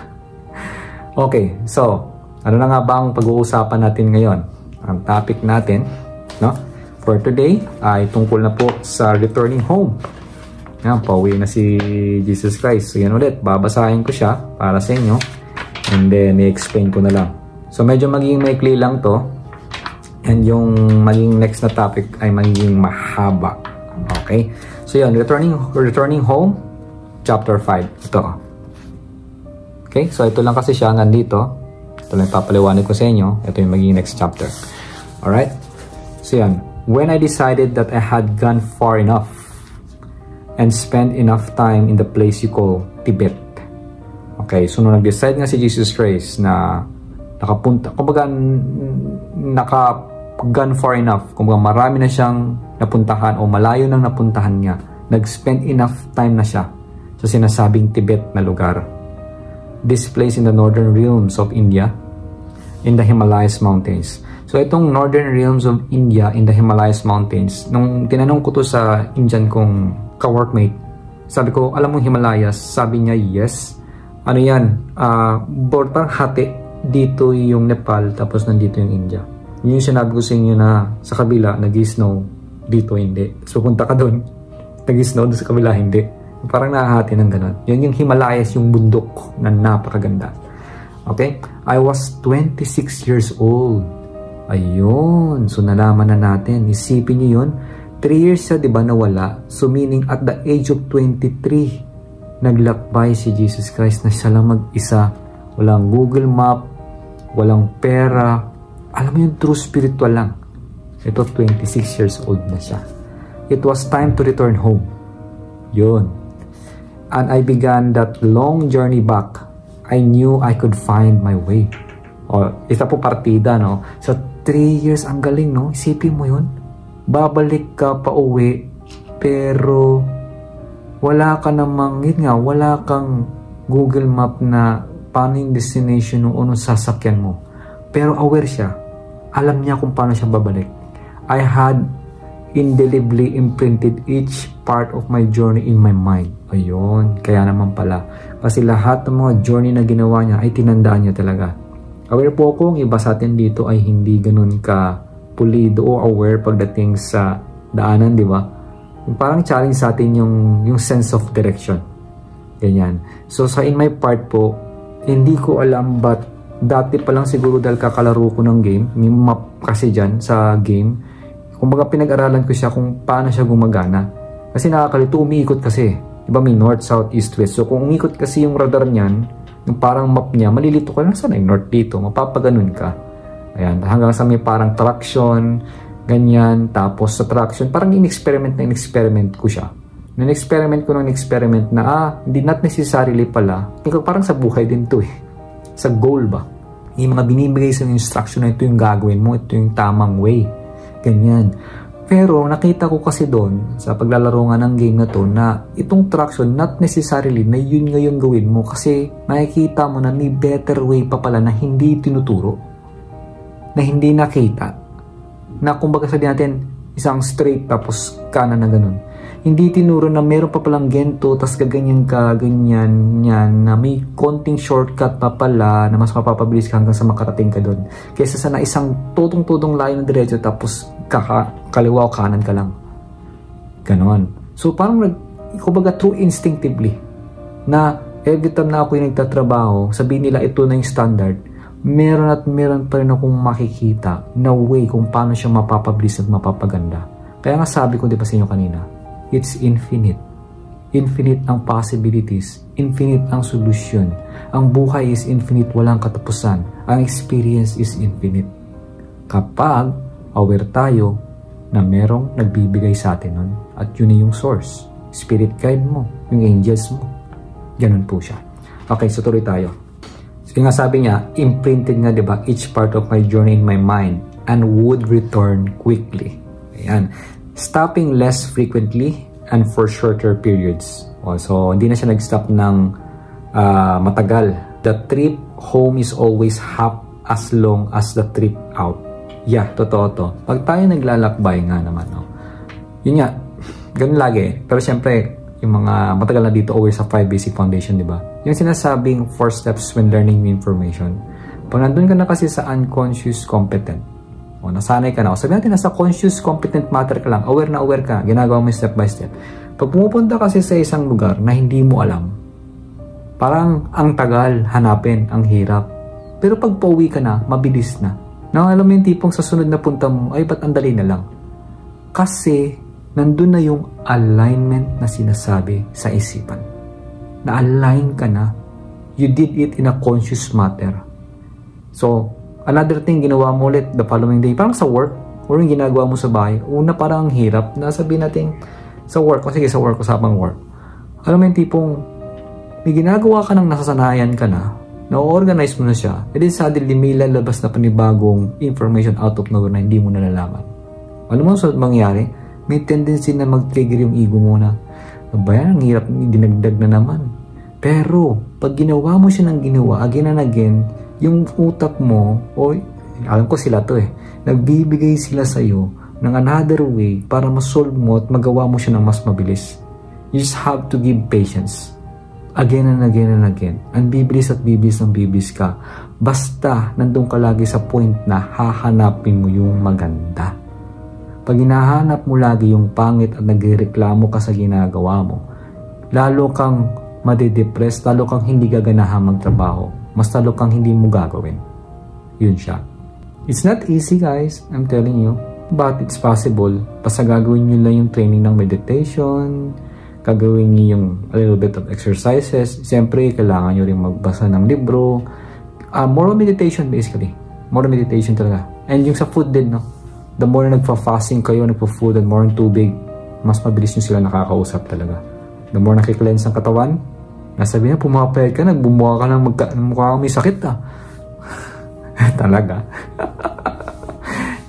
Okay, so ano na nga ba ang pag-uusapan natin ngayon? Ang topic natin, no, for today ay tungkol na po sa returning home. Yan, pauwi na si Jesus Christ. So yan ulit, babasahin ko siya para sa inyo and then i-explain ko na lang. So medyo magiging maikli lang to. And yung magiging next na topic ay magiging mahaba. Okay? So yun, returning home, chapter 5. Ito. Okay? So ito lang kasi siya nandito. Ito lang papaliwanag ko sa inyo. Ito yung magiging next chapter. Alright? So yun. When I decided that I had gone far enough and spent enough time in the place you call Tibet. Okay? So nung nag-decide nga si Jesus Christ na nakapunta, kumbaga naka-gone far enough, kumbaga marami na siyang napuntahan o malayo nang napuntahan niya, nag-spend enough time na siya sa sinasabing Tibet na lugar. This place in the northern realms of India, in the Himalayas Mountains. So itong northern realms of India in the Himalayas Mountains, nung tinanong ko to sa Indian kong ka-workmate, sabi ko, alam mo Himalayas? Sabi niya, yes. Ano yan? Parang hati. Dito yung Nepal, tapos nandito yung India. Yun yung sinabi ko sa inyo na sa kabila, nag-snow, dito hindi. So punta ka doon, nag-snow, doon sa kabila hindi. Parang nakahati ng ganun. Yun yung Himalayas, yung bundok na napakaganda. Okay? I was 26 years old. Ayun. So, nalaman na natin. Isipin nyo yun. 3 years siya, di ba, nawala. So, meaning at the age of 23, naglakbay si Jesus Christ na siya lang mag-isa. Walang Google Map, walang pera. Alam mo yung true spiritual lang. Ito, 26 years old na siya. It was time to return home. Yun. And I began that long journey back. I knew I could find my way. O, isa po partida, no? So, 3 years, ang galing, no? Isipin mo yun. Babalik ka pa uwi, pero wala ka namang, yun nga, wala kang Google Map na paano yung destination o anong sasakyan mo. Pero aware siya. Alam niya kung paano siya babalik. I had indelibly imprinted each part of my journey in my mind. Ayun, kaya naman pala. Kasi lahat ng mga journey na ginawa niya ay tinandaan niya talaga. Aware po ako, iba sa atin dito ay hindi ganun ka pulido o aware pagdating sa daanan, di ba? Parang challenge sa atin yung sense of direction. Ganyan. So, sa in my part po, hindi ko alam but dati pa lang siguro dahil kakalaro ko ng game, may map kasi dyan sa game. Kumbaga pinag-aralan ko siya kung paano siya gumagana. Kasi nakakalito, umiikot kasi. Diba may north, south, east, west. So kung umiikot kasi yung radar niyan, yung parang map niya, malilito ka na saan ay north dito. Mapapaganon ka. Ayan, hanggang sa may parang traction, ganyan. Tapos sa traction, parang in-experiment ko siya. In-experiment ko na, hindi not necessarily pala. Parang sa buhay din to eh. Sa goal ba? Yung mga binibigay sa instruction na ito yung gagawin mo, ito yung tamang way. Ganyan. Pero nakita ko kasi doon sa paglalaro nga ng game na to na itong traction not necessarily na yun nga yung gawin mo kasi nakikita mo na may better way pa pala na hindi tinuturo, na hindi nakita, na kumbaga sabihin natin isang straight tapos kanan na ganun. Hindi tinuro na meron pa palang gento tas gaganyan ka, ganyan yan, na may konting shortcut pa pala na mas mapapabilis ka hanggang sa makarating ka doon. Kaysa sa na isang tutong-tutong layo na diretso tapos kaliwa o kanan ka lang. Ganon. So parang kumbaga true instinctively na every time na ako yung nagtatrabaho, sabihin nila ito na yung standard, meron pa rin akong makikita na way kung paano siya mapapabilis at mapapaganda. Kaya nga sabi ko di ba sa inyo kanina, it's infinite. Infinite ang possibilities. Infinite ang solution. Ang buhay is infinite, walang katapusan. Ang experience is infinite. Kapag aware tayo na merong nagbibigay sa atin nun at yun yung source. Spirit guide mo, yung angels mo. Ganun po siya. Okay, so tuloy tayo. So yung nga sabi niya, imprinted nga diba each part of my journey in my mind and would return quickly. Ayan. Stopping less frequently and for shorter periods. So, hindi na siya nag-stop ng matagal. The trip home is always half as long as the trip out. Yeah, totoo to. Pag tayo naglalakbay nga naman, no? Yun nga, ganun lagi. Pero syempre, yung mga matagal na dito always sa 5 basic foundation, di ba? Yung sinasabing 4 steps when learning new information. Pag nandun ka na kasi sa unconscious competent, o nasanay ka na. O sabi natin, nasa conscious, competent matter ka lang. Aware na aware ka. Ginagawa mo step by step. Pag pumupunta kasi sa isang lugar na hindi mo alam, parang ang tagal hanapin, ang hirap. Pero pag pauwi ka na, mabilis na. Nang alam mo yung tipong sa sunod na punta mo, ay ba't ang dali na lang? Kasi, nandun na yung alignment na sinasabi sa isipan. Na-align ka na. You did it in a conscious matter. So, another thing, ginawa mo ulit the following day, parang sa work, or yung ginagawa mo sa bahay, una parang ang hirap, nasabihin natin sa work, o sige sa work, usapang work. Alam mo yung tipong, may ginagawa ka ng nasasanayan ka na, na-organize mo na siya, and then suddenly may lalabas na panibagong information out of nowhere na hindi mo nalalaman. Alam mo, so mangyari, may tendency na mag-trigger yung ego mo na, bayan, ang hirap, dinagdag na naman. Pero, pag ginawa mo siya ng ginawa, again and again, yung utak mo, o alam ko sila to nagbibigay sila sa'yo ng another way para masolve mo at magawa mo siya ng mas mabilis. You just have to give patience. Again and again and again. Ang biblis at biblis ng biblis ka. Basta nandun ka lagi sa point na hahanapin mo yung maganda. Pag hinahanap mo lagi yung pangit at nagreklamo ka sa ginagawa mo, lalo kang madidepress, lalo kang hindi gaganahan magtrabaho. mas lalo kang hindi mo gagawin. Yun siya. It's not easy guys, I'm telling you. But it's possible. Basta gagawin nyo lang yung training ng meditation, gagawin nyo yung a little bit of exercises. Siyempre, kailangan nyo rin magbasa ng libro. More meditation basically. More meditation talaga. And yung sa food din, no? The more na nagpa-fasting kayo, nagpa-food, and more ng tubig, mas mabilis nyo sila nakakausap talaga. The more nakikilens ang katawan, nasabi na, pumapayag ka, nagbumuha ka ng mukha kang may sakit talaga.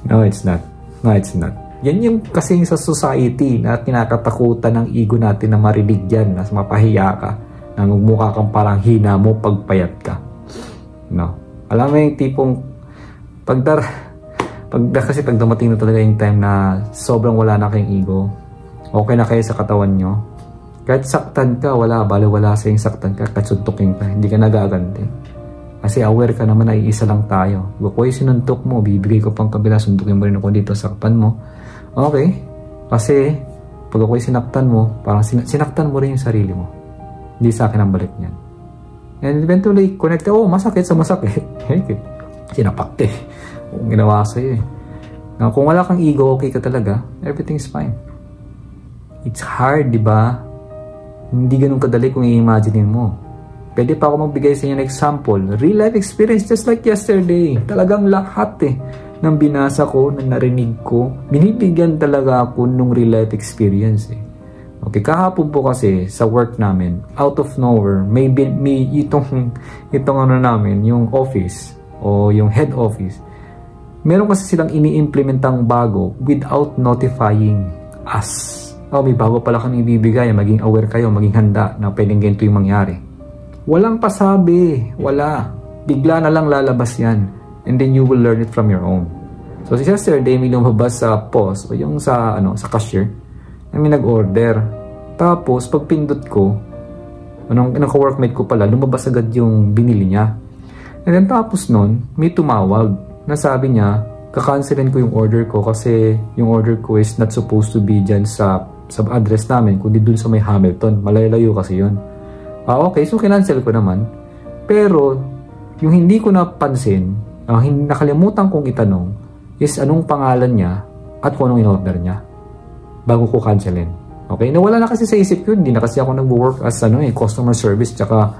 No, it's not. No, it's not. Yan yung kasing sa society na kinakatakutan ng ego natin na marinig yan, na mapahiya ka, na magmukha kang parang hina mo pagpayat ka. No. Alam mo yung tipong kasi pag dumating na talaga yung time na sobrang wala na kayong ego, okay na kayo sa katawan nyo, kahit saktan ka, wala sa yung saktan ka, kahit suntukin ka, hindi ka nagaganti. Kasi aware ka naman na iisa lang tayo. Kung sinuntok mo, bibigay ko pang kabila, suntukin mo rin ako dito, sakpan mo. Okay. Kasi pag ako'y sinaktan mo, parang sinaktan mo rin yung sarili mo. Hindi sa akin ang balik niyan. And eventually, connect, masakit sa masakit. Sinapak kung ginawa sa'yo Kung wala kang ego, okay ka talaga, everything's fine. It's hard, di ba? Hindi ganun kadali kung i-imaginein mo. Pwede pa ako magbigay sa inyo ng example. Real life experience just like yesterday. Talagang lahat ng binasa ko, ng narinig ko, binibigyan talaga ako nung real life experience Okay, kahapon po kasi sa work namin, out of nowhere, may itong ano namin, yung office o yung head office. Meron kasi silang ini-implementang bago without notifying us. May bago pala kami ibibigay, maging aware kayo, maging handa na pwedeng ganito yung mangyari. Walang pasabi, wala. Bigla na lang lalabas yan. And then you will learn it from your own. So si yesterday, may lumabas sa POS o yung sa cashier, na may nag-order. Tapos pag pindot ko, ka-workmate ko pala, lumabas agad yung binili niya. And then tapos nun, may tumawag na sabi niya, kakancelin ko yung order ko kasi yung order ko is not supposed to be dyan sa address namin, kundi dun sa may Hamilton. Malayo kasi yun. Okay, so kinancel ko naman. Pero, yung hindi ko napansin, nakalimutan kong itanong, is anong pangalan niya at kung anong in-order niya bago ko cancelin. Okay? Nawala na kasi sa isip ko, hindi na kasi ako nag-work as customer service, tsaka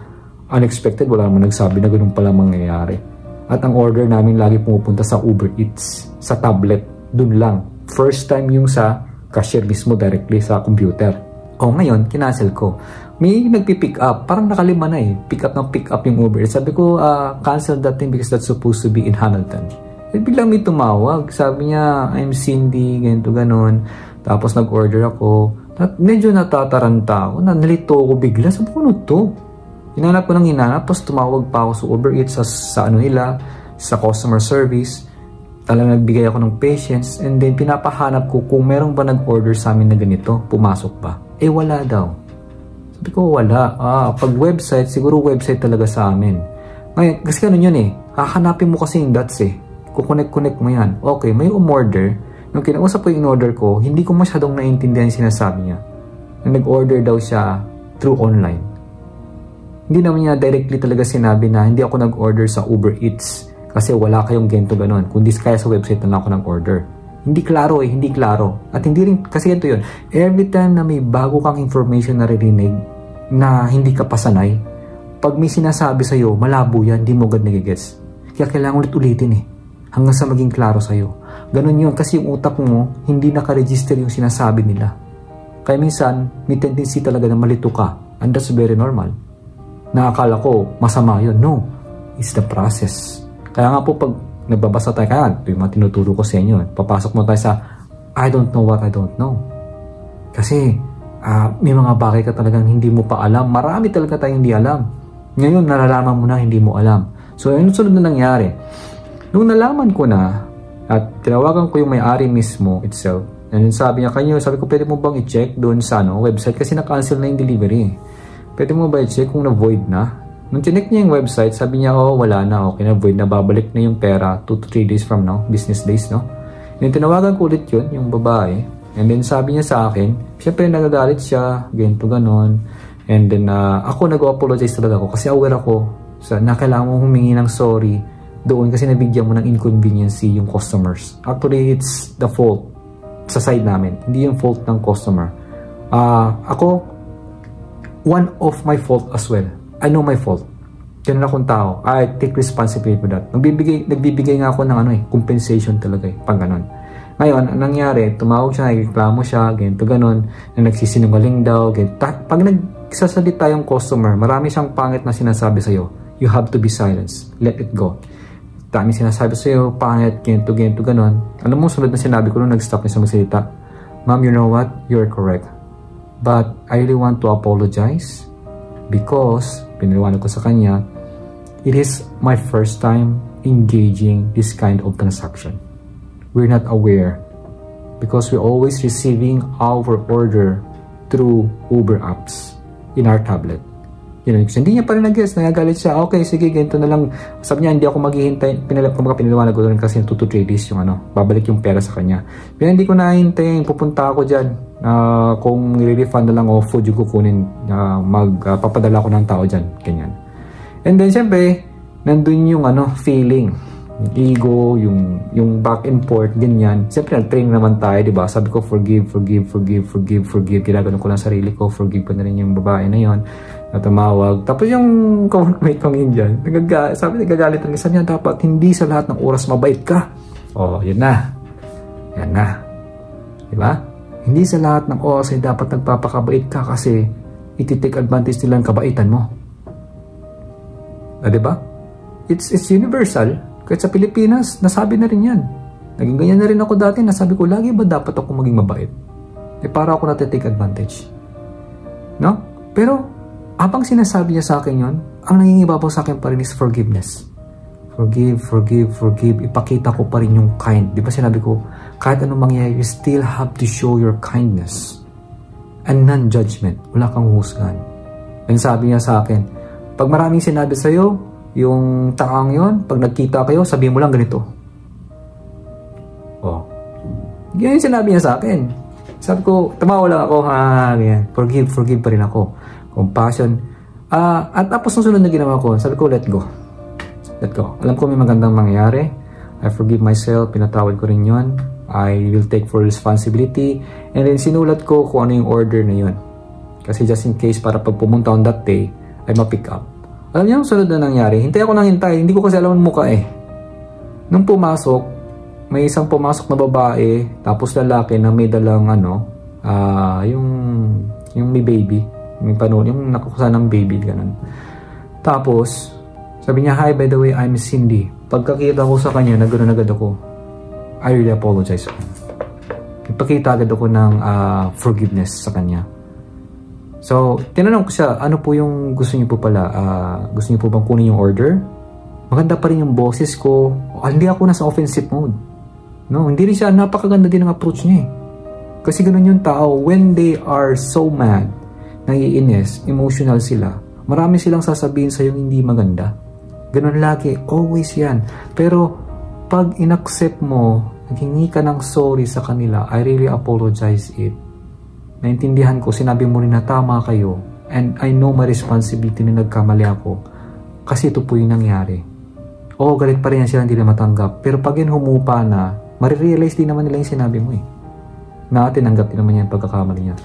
unexpected, wala naman nagsabi na ganun pala mangyayari. At ang order namin lagi pumupunta sa Uber Eats, sa tablet, dun lang. First time yung sa cashier mismo directly sa computer. Ngayon, kinancel ko. May nagpipick up, parang nakalima na pick up yung Uber. Sabi ko, cancel that thing because that's supposed to be in Hamilton. Biglang may tumawag. Sabi niya, I'm Cindy, ganito, ganon. Tapos nag-order ako. Medyo natataranta ako. Nalito ako bigla. Sabi ko, ano to? Hinanap ko ng hinanap. Tapos tumawag pa ako sa Uber Eats, sa nila, sa customer service. Talagang nagbigay ako ng patience. And then, pinapahanap ko kung meron ba nag-order sa amin na ganito. Pumasok ba? Wala daw. Sabi ko, wala. Pag website, siguro website talaga sa amin. Ngayon, kasi ganun yun hahanapin mo kasi yung dots Kukonek-connect mo yan. Okay, may umorder. Nung kinausap ko yung order ko, hindi ko masyadong naiintindihan yung sinasabi niya. Nag-order daw siya through online. Hindi naman niya directly talaga sinabi na hindi ako nag-order sa Uber Eats kasi wala kayong ganito ganon. Kundi kaya sa website na lang ako nag-order. Hindi klaro hindi klaro. At hindi rin, kasi ganito yun. Every time na may bago kang information na naririnig na hindi ka pasanay, pag may sinasabi sa'yo, malabo yan, hindi mo agad nagigets. Kaya kailangan ulit-ulitin hanggang sa maging klaro sa'yo. Ganon yun, kasi yung utak mo, hindi nakaregister yung sinasabi nila. Kaya minsan, may tendency talaga na malito ka. And that's very normal. Nakakala ko, masama yun. No, it's the process. Kaya nga po, pag nagbabasa tayo, kaya yung mga tinuturo ko sa inyo, papasok mo tayo sa I don't know what I don't know. Kasi may mga bagay ka talagang hindi mo pa alam. Marami talaga tayong hindi alam. Ngayon, nalalaman mo na hindi mo alam. So, ano sunod na nangyari? Nung nalaman ko na at tinawagan ko yung may-ari mismo itself, and sabi niya, sabi ko, pwede mo bang i-check doon sa website kasi na-cancel na yung delivery. Pwede mo ba i-check kung na-void na? Nung chinek niya yung website, sabi niya, wala na, okay na, void na, babalik na yung pera 2 to 3 days from now, business days, no? Yung tinawagan ko ulit yun, yung babae, and then sabi niya sa akin, syempre nagagalit siya, ganito, ganon, and then ako nag-apologize talaga ako kasi aware ako na kailangan mo humingi ng sorry doon kasi nabigyan mo ng inconvenience yung customers. Actually, it's the fault sa side namin. Hindi yung fault ng customer. Ako, one of my fault as well. I know my fault. Ganun akong tao. I take responsibility for that. Nagbibigay nga ako ng compensation talaga pag ganun. Ngayon, ang nangyari, tumawag siya, nagreklamo siya, ganito ganon, na nagsisinungaling daw, ganito. Pag nagsasalita yung customer, marami siyang pangit na sinasabi sa'yo. You have to be silenced. Let it go. Dami sinasabi sa'yo, pangit, ganito ganon. Alam mo, sunod na sinabi ko nung nag-stop niya sa magsalita, Ma'am, you know what? You're correct. But I really want to apologize because, pinaliwanag ko sa kanya, it is my first time engaging this kind of transaction. We're not aware because we're always receiving our order through Uber apps in our tablet. Kasi hindi niya pa rin nag-guess, nagagalit siya. Okay, sige, ganito na lang. Sabi niya, hindi ako maghihintay. Pinaliwanag ko rin kasi 2 to 3 days yung babalik yung pera sa kanya. Pero hindi ko nahihintay, pupunta ako dyan. Kung i-refund na lang o food yung kukunin, magpapadala ko ng tao dyan. Ganyan. And then, syempre, nandun yung feeling. Yung ego, yung back and forth, ganyan. Siyempre, nag-train naman tayo, diba? Sabi ko, forgive. Ginagano ko lang sarili ko, forgive ko na rin yung babae na yon na tumawag. Tapos yung co-workmate kong Indian, sabi, nagagalit rin. Sabi niya, dapat hindi sa lahat ng oras mabait ka. Oh, yun na. Yan na. Diba? Hindi sa lahat ng oras ay dapat nagpapakabait ka kasi iti-take advantage nila ang kabaitan mo. Diba? It's universal. Kahit sa Pilipinas, nasabi na rin yan. Naging ganyan na rin ako dati. Nasabi ko, lagi ba dapat ako maging mabait? Para ako natitake advantage. No? Pero, habang sinasabi niya sa akin yon, ang nangingibabaw sa akin pa rin is forgiveness. Forgive. Ipakita ko pa rin yung kind. Di ba sinabi ko, kahit anong mangyayari, you still have to show your kindness. And non-judgment. Wala kang husgan. And sabi niya sa akin, pag maraming sinabi sa'yo, yung taang yon, pag nagkita kayo, sabihin mo lang ganito. Oh. Yan yung sinabi niya sa akin. Sabi ko, tumawa lang ako, ganyan. Forgive pa rin ako. Compassion. At tapos nung sunod na ginawa ko, sabi ko, let go. Alam ko may magandang mangyayari. I forgive myself, pinatawad ko rin yon. I will take full responsibility. And then sinulat ko kung ano yung order na yon. Kasi just in case, para pag pumunta on that day, ay ma-pick up. Alam niyo yung sunod na nangyari? Hintay ako nang hintay. Hindi ko kasi alam ang mukha eh. Nung pumasok, may isang pumasok na babae, tapos lalaki na may dalang yung may baby. May panon, yung nakukusa ng baby, ganun. Tapos, sabi niya, hi, by the way, I'm Cindy. Pagkakita ko sa kanya, nagano'n agad ako. I really apologize. Ipakita agad ako ng forgiveness sa kanya. So, tinanong ko siya, ano po yung gusto niyo po pala? Gusto niyo po bang kunin yung order? Maganda pa rin yung boses ko. Hindi ako nasa offensive mode. No, hindi rin siya, napakaganda din ang approach niya eh. Kasi ganun yung tao, when they are so mad, naiinis, emotional sila, marami silang sasabihin sa'yo hindi maganda. Ganun lagi, always yan. Pero, pag inaccept mo, naghingi ka ng sorry sa kanila, I really apologize it. Naintindihan ko, sinabi mo rin na tama kayo, and I know my responsibility na nagkamali ako, kasi ito po yung nangyari. Oo, galit pa rin yan sila, hindi na matanggap. Pero pag yun humupa na, marirealize din naman nila yung sinabi mo eh. Na tinanggap din naman yan pagkakamali niya.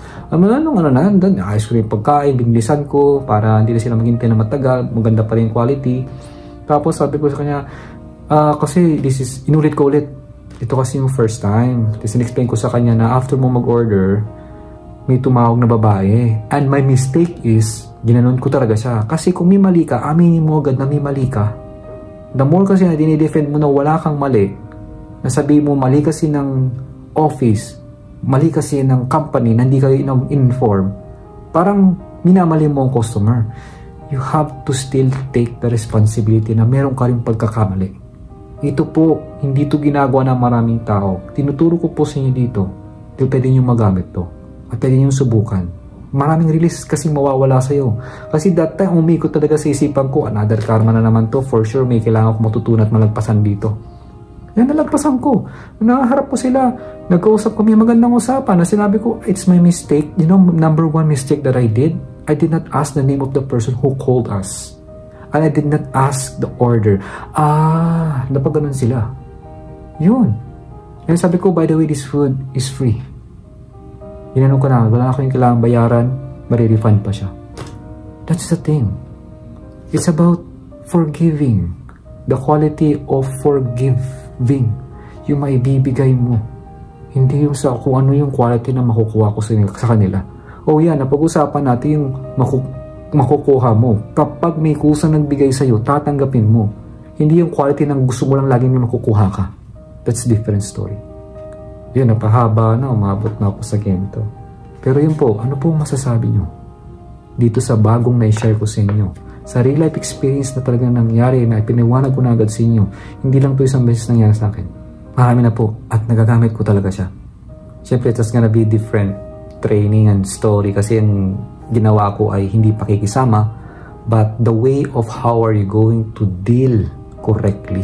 Ayos ko rin pagkain, binilisan ko, para hindi na sila maghintay na matagal, maganda pa rin quality. Tapos sabi ko sa kanya, kasi inulit ko ulit. Ito kasi yung first time. Tapos in-explain ko sa kanya na after mo mag-order, may tumawag na babae. And my mistake is, ginanon ko talaga siya. Kasi kung may mali ka, aminin mo agad na may mali ka. The more kasi na dinidefend mo na wala kang mali, nasabi mo mali kasi ng office, mali kasi ng company na hindi kayo inform, parang minamali mo ang customer. You have to still take the responsibility na meron ka rin pagkakamali. Ito po, hindi to ginagawa ng maraming tao. Tinuturo ko po sa inyo dito. Pwede nyo magamit to. At pwede nyo subukan. Maraming release kasing mawawala sa'yo. Kasi that time, umikot talaga sa isipan ko, another karma na naman to. For sure, may kailangan ko matutunan at malagpasan dito. Yan, nalagpasan ko. Nakaharap ko sila. Nagkausap kami, magandang usapan na sinabi ko, it's my mistake. You know, number one mistake that I did not ask the name of the person who called us. And I did not ask the order. Napaganon sila. Yun. And sabi ko, by the way, this food is free. Ginanong ko na, wala akong kailangan bayaran, marirefund pa siya. That's the thing. It's about forgiving. The quality of forgiving. Yung maibibigay mo. Hindi yung sa kung ano yung quality na makukuha ko sa kanila. Oh yan, napag-usapan natin yung makukuha mo. Kapag may kusang nagbigay sa'yo, tatanggapin mo. Hindi yung quality ng gusto mo lang laging may makukuha ka. That's a different story. Yun, napahaba na, umabot na ako sa ganito. Pero yun po, ano po masasabi nyo? Dito sa bagong na-share ko sa inyo. Sa real life experience na talagang nangyari na ipiniwanag ko na agad sa inyo. Hindi lang to isang beses nangyari sa akin. Marami na po at nagagamit ko talaga siya. Siyempre, it's gonna be different training and story kasi yung ginawa ko ay hindi pakikisama, but the way of how are you going to deal correctly.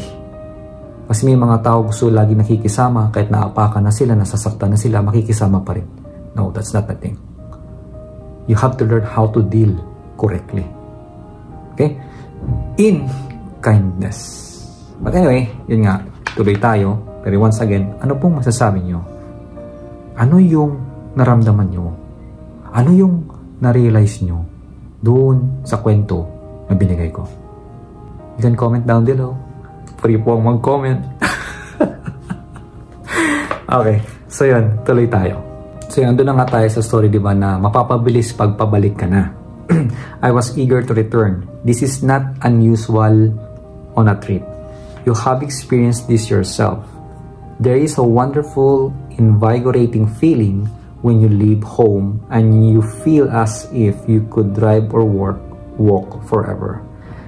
Kasi may mga tao gusto lagi nakikisama kahit naapakan na sila, nasasaktan na sila, makikisama pa rin. No, that's not the thing. You have to learn how to deal correctly. Okay? In kindness. But anyway, yun nga, tuloy tayo. Pero once again, ano pong masasabi nyo? Ano yung naramdaman nyo? Ano yung na-realize nyo doon sa kwento na binigay ko? You can comment down below. Free po ang mag-comment. Okay, so yun, tuloy tayo. So yun, doon na nga tayo sa story, diba, na mapapabilis pag pabalik ka na. I was eager to return. This is not unusual on a trip. You have experienced this yourself. There is a wonderful, invigorating feeling when you leave home and you feel as if you could drive or walk forever.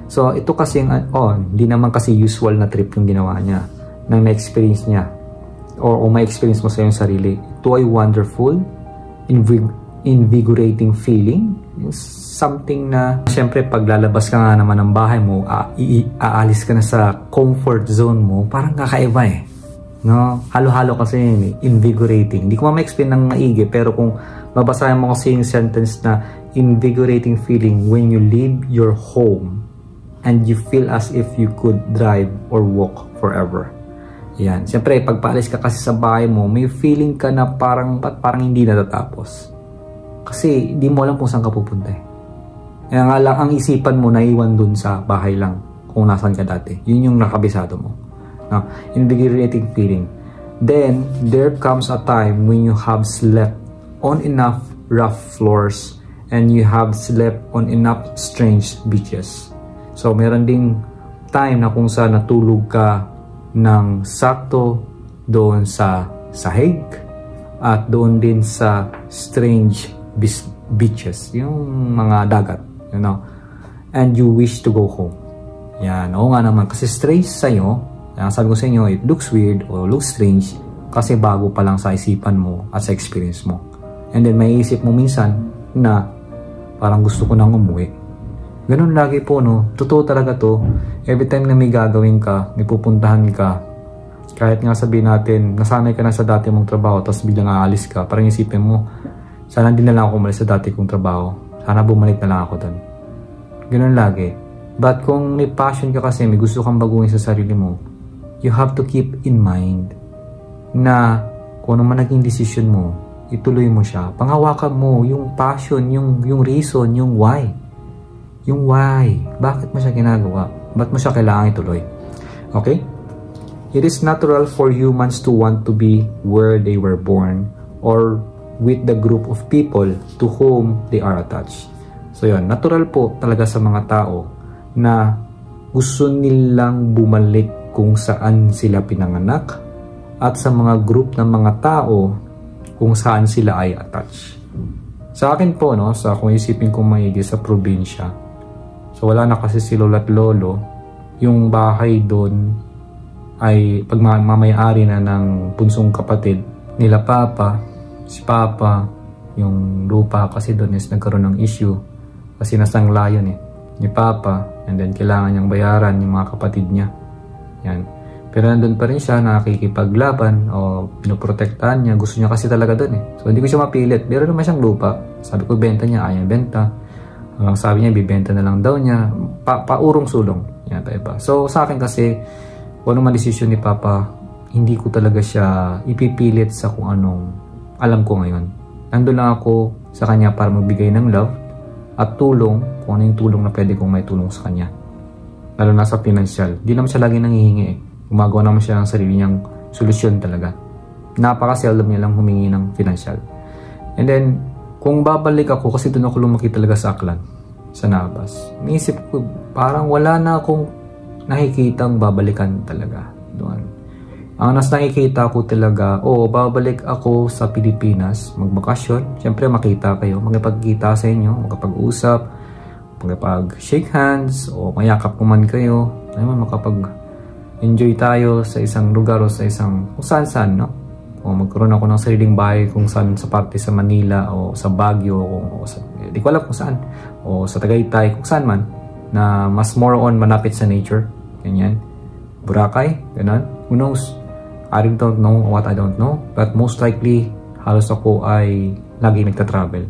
So, ito kasi, hindi naman kasi usual na trip yung ginawa niya, nang na-experience niya, o ma-experience mo sa iyong sarili. Ito ay wonderful, invigorating feeling, something na, syempre, pag lalabas ka nga naman ng bahay mo, aalis ka na sa comfort zone mo, parang kakaiba eh. No? Halo-halo kasi invigorating. Hindi ko ma-explain ng maigi, pero kung babasahin mo kasi yung sentence na invigorating feeling when you leave your home and you feel as if you could drive or walk forever. Yan. Siyempre, pag paalis ka kasi sa bahay mo, may feeling ka na parang hindi natatapos. Kasi hindi mo alam kung saan ka pupunta eh. Kaya nga lang, ang isipan mo naiwan dun sa bahay lang kung nasan ka dati. Yun yung nakabisado mo. Invigorating feeling. Then, there comes a time when you have slept on enough rough floors and you have slept on enough strange beaches. So, meron ding time na kung saan natulog ka ng sakto doon sa sahig at doon din sa strange beaches, yung mga dagat, you know, and you wish to go home. Yan, oo nga naman, kasi strange sa'yo. Sabi ko sa inyo, it looks weird or looks strange kasi bago pa lang sa isipan mo at sa experience mo. And then may isip mo minsan na parang gusto ko nang umuwi. Ganun lagi po, no? Totoo talaga to. Every time na may gagawin ka, may pupuntahan ka, kahit nga sabihin natin, nasanay ka na sa dati mong trabaho tapos biglang aalis ka, parang isipin mo, sana din na lang ako umalis sa dati kong trabaho. Sana bumalik na lang ako doon. Ganun lagi. But kung may passion ka kasi, may gusto kang baguhin sa sarili mo, you have to keep in mind na kung ano man naging decision mo, ituloy mo siya. Panghawakan mo yung passion, yung reason, yung why. Yung why. Bakit mo siya ginagawa? Ba't mo siya kailangan ituloy? Okay? It is natural for humans to want to be where they were born or with the group of people to whom they are attached. So yun, natural po talaga sa mga tao na gusto nilang bumalik kung saan sila pinanganak at sa mga group ng mga tao kung saan sila ay attached. Sa akin po, no, sa kung isipin kong maigi sa probinsya, so wala na kasi si lolo at lolo, yung bahay doon ay pagmamayari na ng punsong kapatid nila papa, si papa, yung lupa kasi doon is nagkaroon ng issue kasi nasanglayon ni papa, and then kailangan niyang bayaran yung mga kapatid niya. Yan. Pero nandun pa rin siya, nakikipaglaban o pinoprotektahan niya. Gusto niya kasi talaga doon eh. So hindi ko siya mapilit. Meron naman siyang lupa. Sabi ko, benta niya, ayaw benta. Sabi niya, bibenta na lang daw niya. Paurong sulong. Yan, iba. So, sa akin kasi, kung ano man desisyon ni Papa, hindi ko talaga siya ipipilit sa kung anong alam ko ngayon. Nandun lang ako sa kanya para magbigay ng love at tulong, kung ano yung tulong na pwede kong may tulong sa kanya. Lalo na sa financial. Di naman siya lagi nangihingi eh. Gumagawa naman siya ng sarili niyang solusyon talaga. Napaka-seldom niya lang humingi ng financial. And then, kung babalik ako, kasi doon ako lumaki talaga sa Aklan, sa Navas. Naisip ko, parang wala na akong nakikitang babalikan talaga doon. Ang nakikita ko talaga, babalik ako sa Pilipinas, magbakasyon. Siyempre, makita kayo, magpagkita sa inyo, magkapag-usap, magkapag-shake hands, o mayakap kuman kayo. Ayun, makapag-enjoy tayo sa isang lugar o sa isang kung saan-saan, no? O magkaroon ako ng sariling bahay kung saan sa parte sa Manila o sa Baguio o sa, di ko alam kung saan, o sa Tagaytay, kung saan man, na mas more on manapit sa nature, ganyan. Boracay, ganun. Who knows? I don't know what I don't know, but most likely halos ako ay lagi nagta-travel.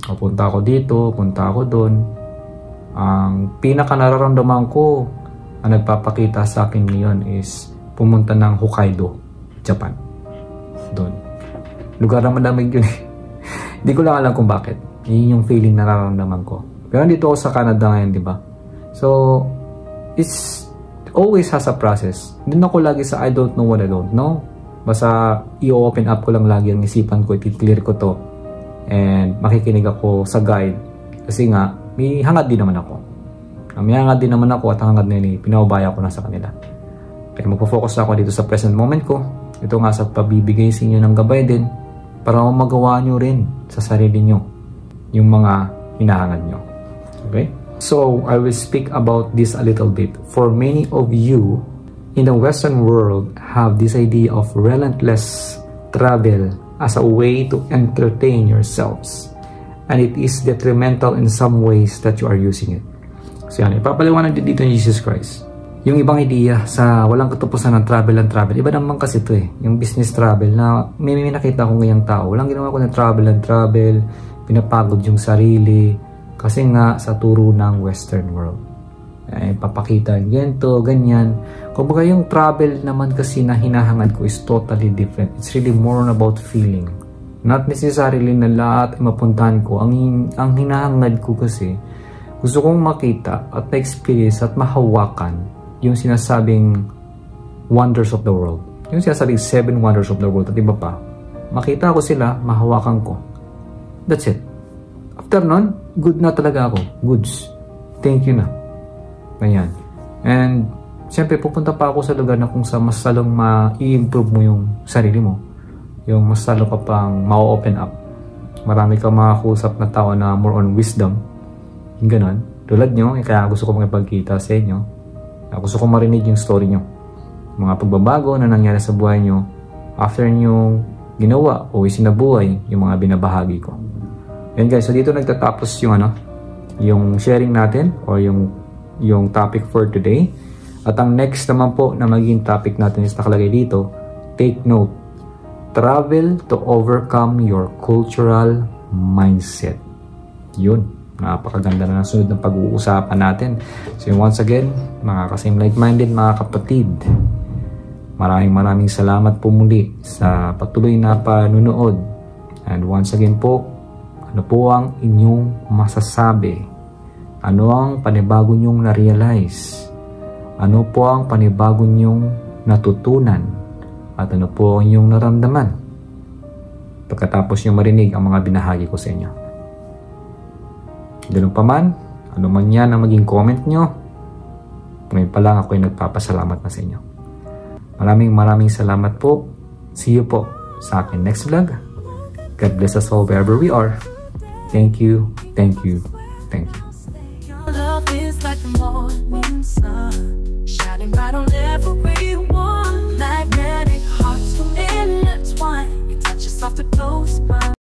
O punta ako dito, punta ako doon. Ang pinaka nararamdaman ko ang nagpapakita sa akin ngayon is pumunta ng Hokkaido, Japan. Doon. Lugar na malamig yun. Hindi ko lang alam kung bakit. Yun yung feeling na nararamdaman ko. Pero dito ako sa Canada ngayon, di ba? So, it's always has a process. Doon ako lagi sa I don't know what I don't know. Basta i-open up ko lang lagi ang isipan ko, i-clear ko to. And makikinig ako sa guide. Kasi nga, may hangad din naman ako. May hangad din naman ako at hangad na yun, pinaubaya ko na sa kanila. Kaya magpo-focus ako dito sa present moment ko. Ito nga sa pabibigay sa inyo ng gabay din para magawa nyo rin sa sarili nyo yung mga hinahangad nyo. Okay? So, I will speak about this a little bit. For many of you in the Western world have this idea of relentless travel as a way to entertain yourselves. And it is detrimental in some ways that you are using it. So yan, ipapaliwanag dito ni Jesus Christ. Yung ibang idea sa walang katapusan ng travel and travel, iba naman kasi ito eh. Yung business travel na may nakita ko ngayong tao. Walang ginawa ko ng travel and travel, pinapagod yung sarili. Kasi nga sa turo ng Western world. Papakita ganito, ganyan. Kumbaga yung travel naman kasi na hinahangad ko is totally different. It's really more about feeling. Not necessarily na lahat mapuntahan ko. Ang hinahangad ko kasi, gusto kong makita at na-experience at mahawakan yung sinasabing wonders of the world. Yung sinasabing 7 wonders of the world at iba pa. Makita ko sila, mahawakan ko. That's it. After nun, good na talaga ako. Goods. Thank you na. Ayan. And, siyempre, pupunta pa ako sa lugar na kung sa mas salong ma-i-improve mo yung sarili mo. Yung mas salo ka pang ma-open up. Marami kang makakusap na tao na more on wisdom. Yung ganon. Tulad nyo, kaya gusto ko makipagkita sa inyo. Gusto ko marinig yung story nyo. Mga pagbabago na nangyari sa buhay nyo after nyo ginawa o isinabuhay yung mga binabahagi ko. And guys, so dito nagtatapos yung sharing natin or yung topic for today. At ang next naman po na magiging topic natin is nakalagay dito, take note, travel to overcome your cultural mindset. Yun. Napakaganda na sunod ng pag-uusapan natin. So once again, mga kasame like-minded, mga kapatid, maraming salamat po muli sa patuloy na panunood. And once again po, ano po ang inyong masasabi? Ano ang panibago nyong na-realize? Ano po ang panibago nyong natutunan? At ano po ang inyong naramdaman pagkatapos nyo marinig ang mga binahagi ko sa inyo? Ganun pa man, ano man yan ang maging comment nyo, ngayon pa lang ako'y nagpapasalamat na sa inyo. Maraming salamat po. See you po sa akin next vlog. God bless us all wherever we are. Thank you, thank you, thank you. Your love is like the morning sun, shining bright on every